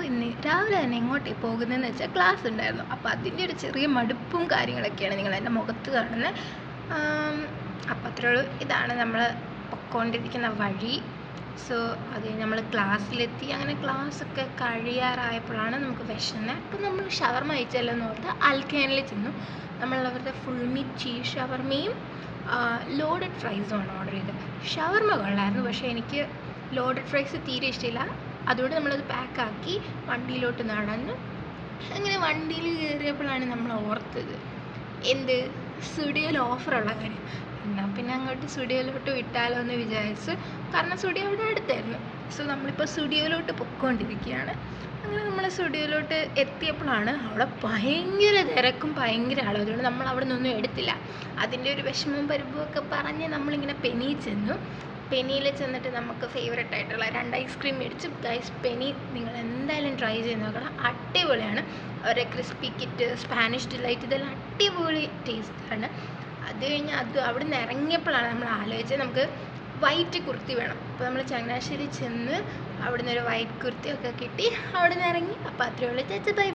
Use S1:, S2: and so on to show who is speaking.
S1: ഇന്ന് രാവിലെ തന്നെ എങ്ങോട്ടേ പോകുന്നതെന്ന് വെച്ചാൽ ക്ലാസ് ഉണ്ടായിരുന്നു. അപ്പോൾ അതിൻ്റെ ഒരു ചെറിയ മടുപ്പും കാര്യങ്ങളൊക്കെയാണ് നിങ്ങൾ എൻ്റെ മുഖത്ത് കാണുന്നത്. അപ്പോൾ അത്രേ ഉള്ളൂ. ഇതാണ് നമ്മൾ പൊയ്ക്കൊണ്ടിരിക്കുന്ന വഴി. സോ അത് നമ്മൾ ക്ലാസ്സിലെത്തി. അങ്ങനെ ക്ലാസ്സൊക്കെ കഴിയാറായപ്പോഴാണ് നമുക്ക് വിശന്നത്. അപ്പോൾ നമ്മൾ ഷവർമ കഴിച്ചല്ലോ എന്ന് ഓർത്ത് അൽഖാനിൽ ചെന്നു. നമ്മൾ അവരുടെ ഫുൾ മീറ്റ് ചീസ് ഷവർമയും ലോഡഡ് ഫ്രൈസുമാണ് ഓർഡർ ചെയ്തത്. ഷവർമ കൊള്ളായിരുന്നു, പക്ഷേ എനിക്ക് ലോഡഡ് ഫ്രൈസ് തീരെ ഇഷ്ടമില്ല. അതുകൊണ്ട് നമ്മളത് പാക്കാക്കി വണ്ടിയിലോട്ട് നടന്നു. അങ്ങനെ വണ്ടിയിൽ കയറിയപ്പോഴാണ് നമ്മൾ ഓർത്തത് എന്ത് സ്റ്റുഡിയോയിൽ ഓഫറുള്ള കാര്യം. എന്നാൽ പിന്നെ അങ്ങോട്ട് സ്റ്റുഡിയോയിലോട്ട് വിട്ടാലോ എന്ന് വിചാരിച്ചു. കാരണം സ്റ്റുഡിയോ അവിടെ അടുത്തായിരുന്നു. സോ നമ്മളിപ്പോൾ സ്റ്റുഡിയോയിലോട്ട് പൊയ്ക്കൊണ്ടിരിക്കുകയാണ്. അങ്ങനെ നമ്മൾ സ്റ്റുഡിയോയിലോട്ട് എത്തിയപ്പോഴാണ് അവിടെ ഭയങ്കര തിരക്കും ഭയങ്കര ആളും. അതുകൊണ്ട് നമ്മൾ അവിടെ നിന്നൊന്നും എടുത്തില്ല. അതിൻ്റെ ഒരു വിഷമവും പരിഭവമൊക്കെ പറഞ്ഞ് നമ്മളിങ്ങനെ പെനിയിൽ ചെന്നു. പെനിയിൽ ചെന്നിട്ട് നമുക്ക് ഫേവറേറ്റ് ആയിട്ടുള്ള 2 ഐസ്ക്രീം മേടിച്ചു. ഗൈസ്, പെനി നിങ്ങൾ എന്തായാലും ട്രൈ ചെയ്ത് നോക്കണം. അടിപൊളിയാണ്. അവരുടെ ക്രിസ്പി കിറ്റ്, സ്പാനിഷ് ഡിലൈറ്റ്, ഇതെല്ലാം അടിപൊളി ടേസ്റ്റാണ്. അത് കഴിഞ്ഞ് അവിടെ നിന്ന് ഇറങ്ങിയപ്പോഴാണ് നമ്മൾ ആലോചിച്ചത് നമുക്ക് വൈറ്റ് കുർത്തി വേണം. അപ്പോൾ നമ്മൾ ചങ്ങനാശ്ശേരി ചെന്ന് അവിടെ നിന്ന് ഒരു വൈറ്റ് കുർത്തിയൊക്കെ കിട്ടി. അവിടെ നിന്ന് ഇറങ്ങി. അപ്പോൾ അത്രയേ ഉള്ളൂ. ചേച്ചി ബൈ.